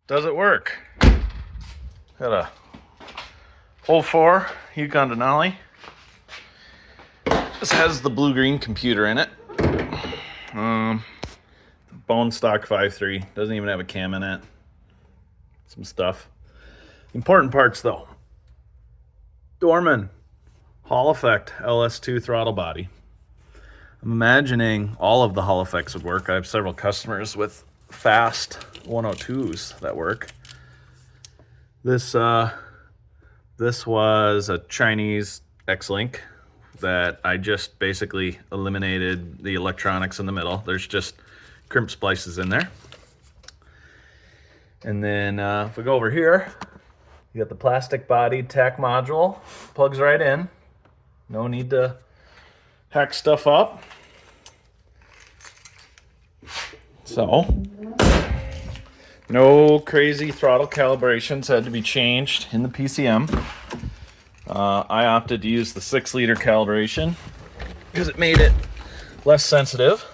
Does it work? Got a 04 Yukon Denali. This has the blue-green computer in it. Bone stock 5.3. Doesn't even have a cam in it. Some stuff. Important parts though. Dorman Hall Effect LS2 throttle body. I'm imagining all of the Hall Effects would work. I have several customers with fast 102s that work. This was a Chinese X-Link that I just basically eliminated the electronics in the middle. There's just crimp splices in there. And then if we go over here, you got the plastic bodied tack module. Plugs right in. No need to hack stuff up. So, no crazy throttle calibrations had to be changed in the PCM. I opted to use the 6-liter calibration because it made it less sensitive.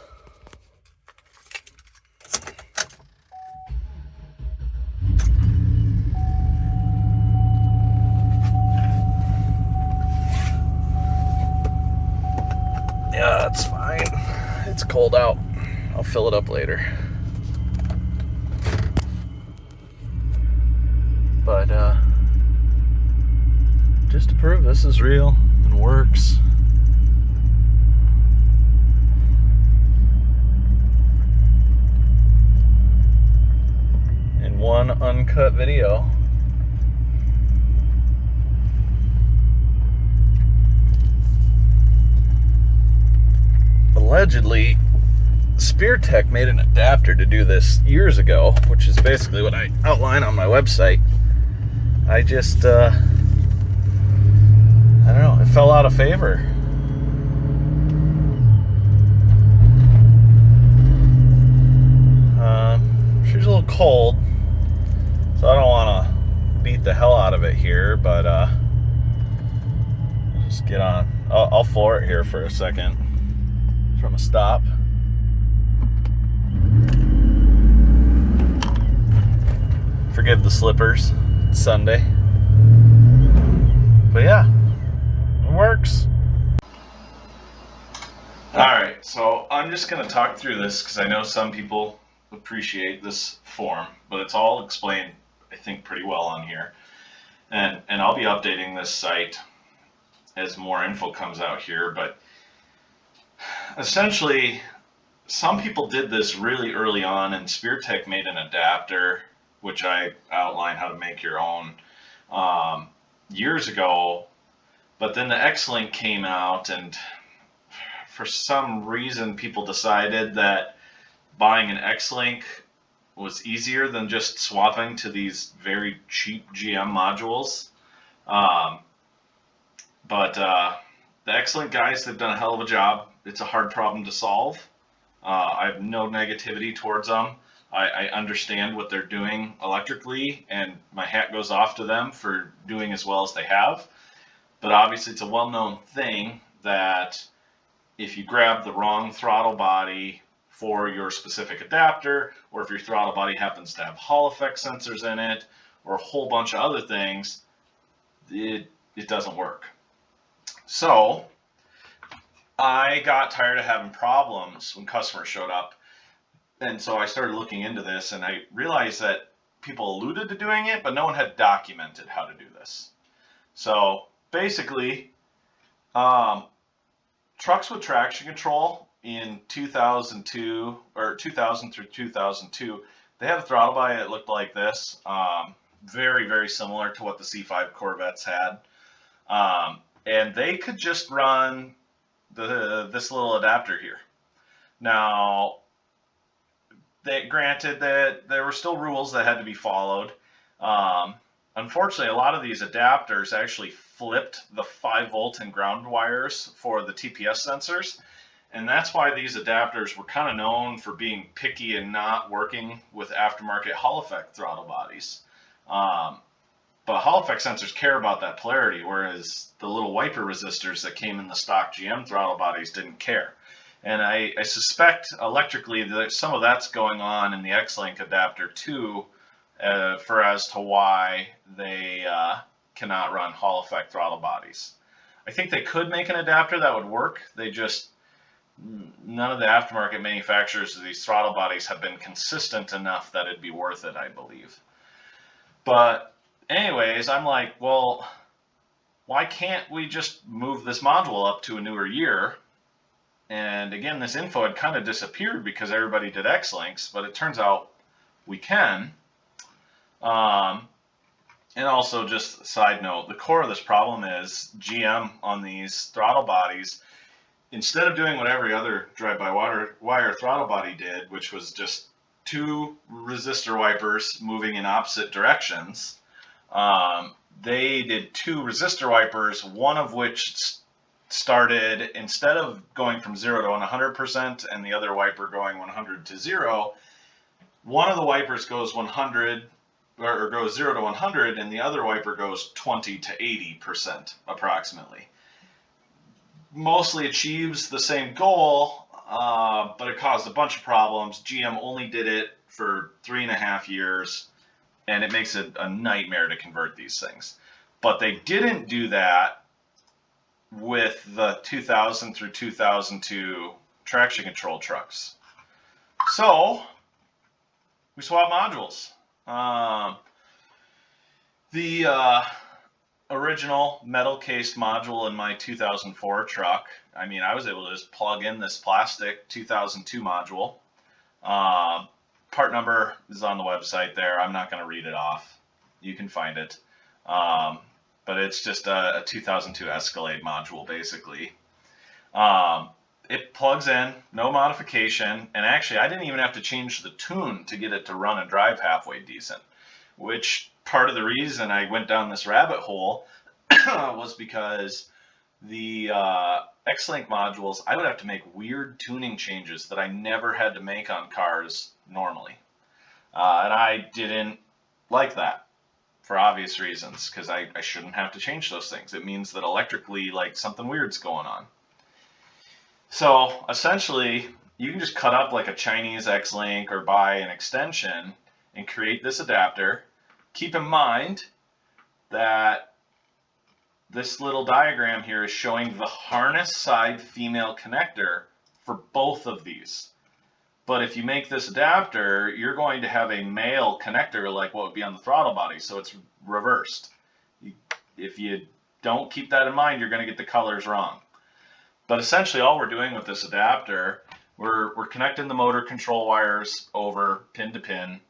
Yeah, that's fine. It's cold out. I'll fill it up later. But just to prove this is real and works. In one uncut video. Allegedly, SpearTech made an adapter to do this years ago, which is basically what I outline on my website. I just, I don't know, it fell out of favor. She's a little cold, so I don't want to beat the hell out of it here, but just get on. I'll floor it here for a second from a stop. Forgive the slippers. It's Sunday. But yeah, it works. Alright, so I'm just going to talk through this because I know some people appreciate this form, but it's all explained, I think, pretty well on here. And I'll be updating this site as more info comes out here, but essentially, some people did this really early on, and SpearTech made an adapter, which I outline how to make your own years ago. But then the X-Link came out, and for some reason, people decided that buying an X-Link was easier than just swapping to these very cheap GM modules. But the X-Link guys, they've done a hell of a job. It's a hard problem to solve. I have no negativity towards them. I understand what they're doing electrically, and my hat goes off to them for doing as well as they have. But obviously, it's a well-known thing that if you grab the wrong throttle body for your specific adapter, or if your throttle body happens to have Hall effect sensors in it, or a whole bunch of other things, it doesn't work. So I got tired of having problems when customers showed up, and so I started looking into this, and I realized that people alluded to doing it, but no one had documented how to do this. So basically, trucks with traction control in 2002 or 2000 through 2002, they had a throttle body that looked like this, very, very similar to what the C5 Corvettes had, and they could just run this little adapter here. Now, granted that there were still rules that had to be followed. Unfortunately, a lot of these adapters actually flipped the 5-volt and ground wires for the TPS sensors, and that's why these adapters were kind of known for being picky and not working with aftermarket Hall effect throttle bodies. But Hall effect sensors care about that polarity, whereas the little wiper resistors that came in the stock GM throttle bodies didn't care. And I suspect electrically that some of that's going on in the X-Link adapter too, for as to why they cannot run Hall effect throttle bodies. I think they could make an adapter that would work. None of the aftermarket manufacturers of these throttle bodies have been consistent enough that it'd be worth it, I believe. But anyways, I'm like, well, why can't we just move this module up to a newer year? And again, this info had kind of disappeared because everybody did X-Links, but it turns out we can. And also, just a side note, the core of this problem is GM on these throttle bodies, instead of doing what every other drive-by-wire throttle body did, which was just 2 resistor wipers moving in opposite directions, they did 2 resistor wipers, one of which started, instead of going from 0 to 100% and the other wiper going 100 to 0, one of the wipers goes 100 or goes 0 to 100 and the other wiper goes 20 to 80% approximately. Mostly achieves the same goal, but it caused a bunch of problems. GM only did it for 3.5 years, and it makes it a nightmare to convert these things. But they didn't do that with the 2000 through 2002 traction control trucks. So we swapped modules. The original metal cased module in my 2004 truck, I mean, I was able to just plug in this plastic 2002 module. Part number is on the website there. I'm not going to read it off. You can find it. But it's just a 2002 Escalade module, basically. It plugs in, no modification, and actually I didn't even have to change the tune to get it to run and drive halfway decent, which part of the reason I went down this rabbit hole was because the X-Link modules, I would have to make weird tuning changes that I never had to make on cars normally. And I didn't like that for obvious reasons, because I shouldn't have to change those things. It means that electrically, like, something weird's going on. So essentially, you can just cut up like a Chinese X-Link or buy an extension and create this adapter. Keep in mind that this little diagram here is showing the harness side female connector for both of these. But if you make this adapter, you're going to have a male connector like what would be on the throttle body, so it's reversed. If you don't keep that in mind, you're going to get the colors wrong. But essentially all we're doing with this adapter, we're connecting the motor control wires over pin to pin.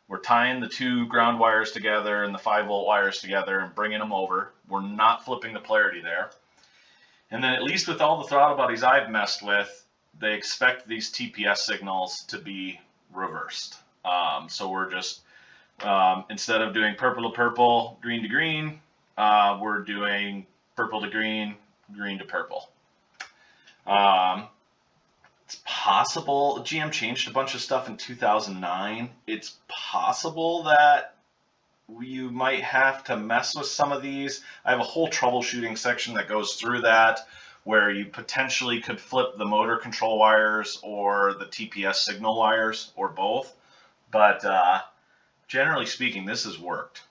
We're tying the 2 ground wires together and the 5-volt wires together and bringing them over. We're not flipping the polarity there. And then at least with all the throttle bodies I've messed with, they expect these TPS signals to be reversed. So we're just, instead of doing purple to purple, green to green, we're doing purple to green, green to purple. It's possible, GM changed a bunch of stuff in 2009. It's possible that you might have to mess with some of these. I have a whole troubleshooting section that goes through that, where you potentially could flip the motor control wires or the TPS signal wires or both. But generally speaking, this has worked.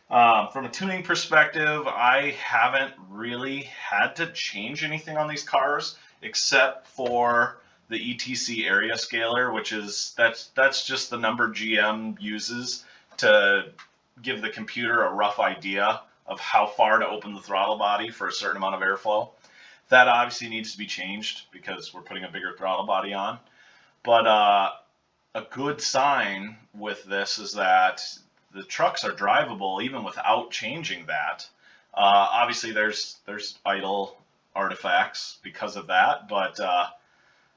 From a tuning perspective, I haven't really had to change anything on these cars except for the ETC area scaler, which is, that's just the number GM uses to give the computer a rough idea of how far to open the throttle body for a certain amount of airflow. That obviously needs to be changed because we're putting a bigger throttle body on. But a good sign with this is that the trucks are drivable even without changing that. Obviously there's idle artifacts because of that, but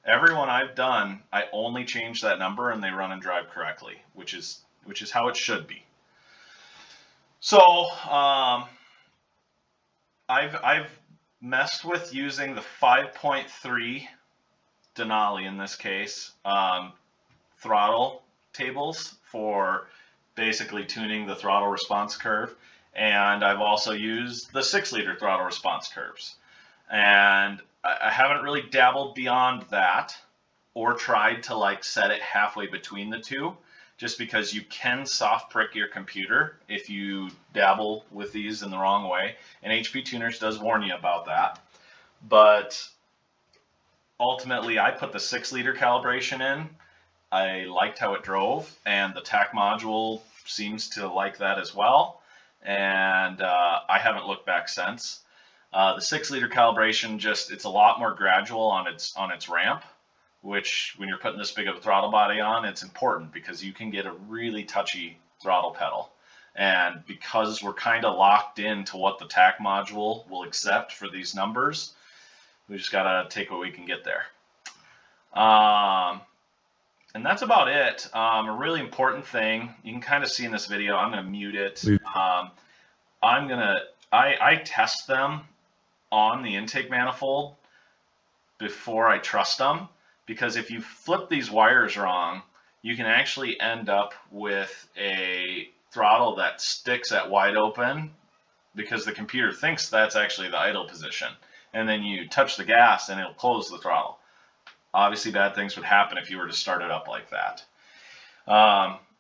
everyone I've done, I only change that number and they run and drive correctly, which is how it should be. So I've messed with using the 5.3 Denali in this case throttle tables for basically tuning the throttle response curve, and I've also used the 6-liter throttle response curves. And I haven't really dabbled beyond that or tried to like set it halfway between the two, just because you can soft prick your computer if you dabble with these in the wrong way. And HP Tuners does warn you about that. But ultimately, I put the 6-liter calibration in. I liked how it drove, and the TAC module seems to like that as well. And I haven't looked back since. The 6-liter calibration, it's a lot more gradual on its ramp, which when you're putting this big of a throttle body on, it's important because you can get a really touchy throttle pedal. And because we're kind of locked into what the TAC module will accept for these numbers, we just gotta take what we can get there. And that's about it. A really important thing, you can kind of see in this video, I'm gonna mute it. I test them on the intake manifold before I trust them, because if you flip these wires wrong, you can actually end up with a throttle that sticks at wide open because the computer thinks that's actually the idle position. And then you touch the gas and it'll close the throttle. Obviously bad things would happen if you were to start it up like that.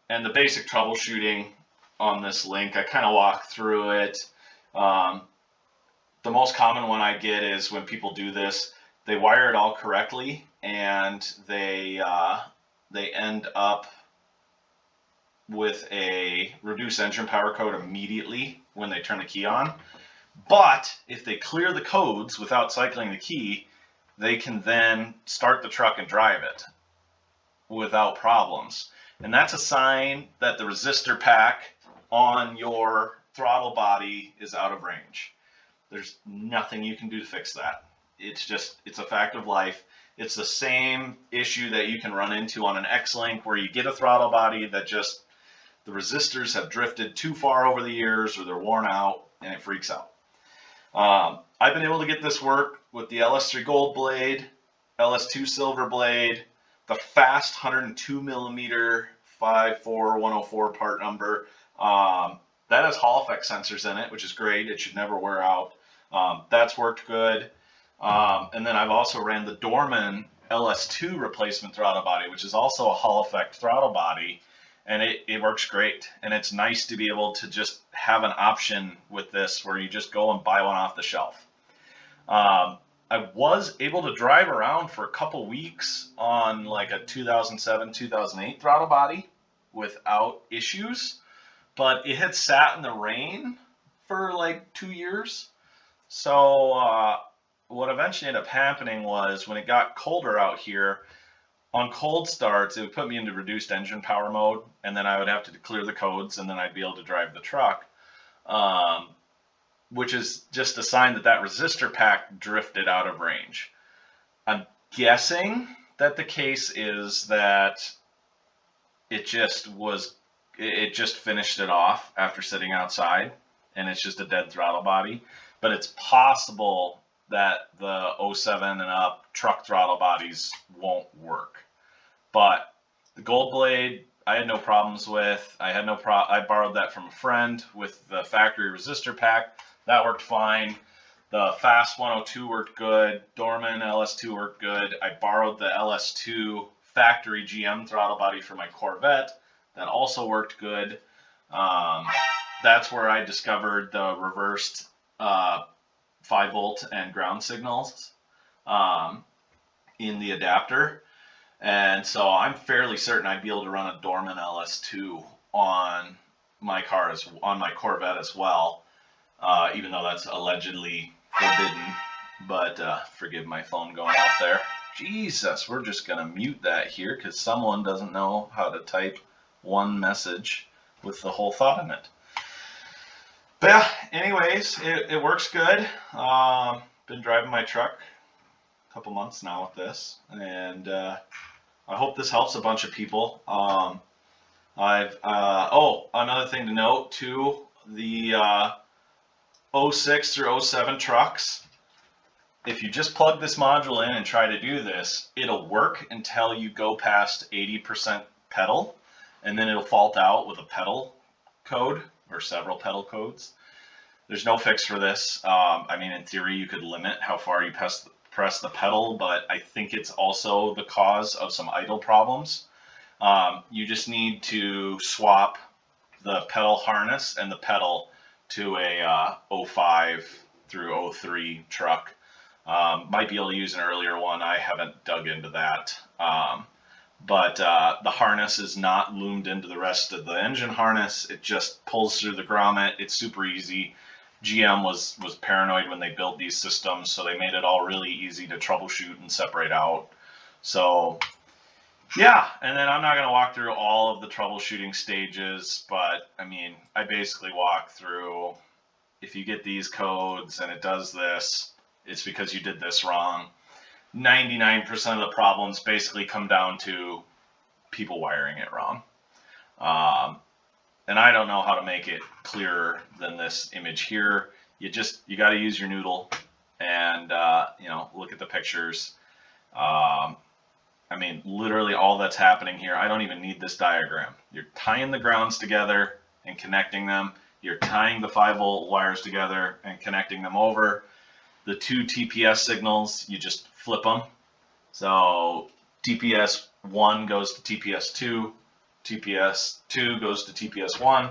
And the basic troubleshooting on this link, I kind of walk through it. The most common one I get is when people do this, they wire it all correctly and they end up with a reduced engine power code immediately when they turn the key on. But if they clear the codes without cycling the key, they can then start the truck and drive it without problems. And that's a sign that the resistor pack on your throttle body is out of range. There's nothing you can do to fix that. It's a fact of life. It's the same issue that you can run into on an X-Link where you get a throttle body that just, the resistors have drifted too far over the years or they're worn out and it freaks out. I've been able to get this work with the LS3 gold blade, LS2 silver blade, the fast 102 millimeter 54104 part number. That has Hall effect sensors in it, which is great. It should never wear out. That's worked good. And then I've also ran the Dorman LS2 replacement throttle body, which is also a Hall effect throttle body, and it works great. And it's nice to be able to just have an option with this where you just go and buy one off the shelf. I was able to drive around for a couple weeks on like a 2007, 2008 throttle body without issues, but it had sat in the rain for like 2 years. So what eventually ended up happening was when it got colder out here, on cold starts, it would put me into reduced engine power mode, and then I would have to clear the codes, and then I'd be able to drive the truck, which is just a sign that that resistor pack drifted out of range. I'm guessing that the case is that it just finished it off after sitting outside, and it's just a dead throttle body. But it's possible that the 07 and up truck throttle bodies won't work. But the gold blade, I had no problems with. I borrowed that from a friend with the factory resistor pack. That worked fine. The fast 102 worked good. Dorman LS2 worked good. I borrowed the LS2 factory GM throttle body for my Corvette. That also worked good. That's where I discovered the reversed 5-volt and ground signals in the adapter. And so I'm fairly certain I'd be able to run a Dorman LS2 on my Corvette as well, even though that's allegedly forbidden. But forgive my phone going off there. Jesus, we're just going to mute that here because someone doesn't know how to type one message with the whole thought in it. But yeah, anyways, it works good. Been driving my truck a couple months now with this, and I hope this helps a bunch of people. Another thing to note too, the 06 through 07 trucks, if you just plug this module in and try to do this, it'll work until you go past 80% pedal, and then it'll fault out with a pedal code or several pedal codes. There's no fix for this. I mean, in theory, you could limit how far you press the pedal, but I think it's also the cause of some idle problems. You just need to swap the pedal harness and the pedal to a '05 through '03 truck. Might be able to use an earlier one. I haven't dug into that. But the harness is not loomed into the rest of the engine harness. It just pulls through the grommet. It's super easy. GM was paranoid when they built these systems, so they made it all really easy to troubleshoot and separate out. So yeah, and then I'm not going to walk through all of the troubleshooting stages, but I mean, I basically walk through, if you get these codes and it does this, it's because you did this wrong. 99% of the problems basically come down to people wiring it wrong. And I don't know how to make it clearer than this image here. You got to use your noodle and, look at the pictures. I mean, literally all that's happening here, I don't even need this diagram. You're tying the grounds together and connecting them. You're tying the 5-volt wires together and connecting them over. The two TPS signals, you just flip them. So TPS 1 goes to TPS 2, TPS 2 goes to TPS 1,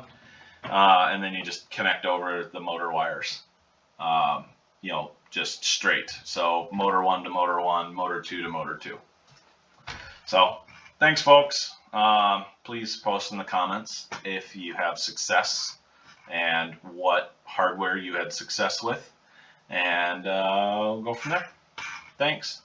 and then you just connect over the motor wires, just straight. So motor 1 to motor 1, motor 2 to motor 2. So thanks, folks. Please post in the comments if you have success and what hardware you had success with, and we'll go from there. Thanks.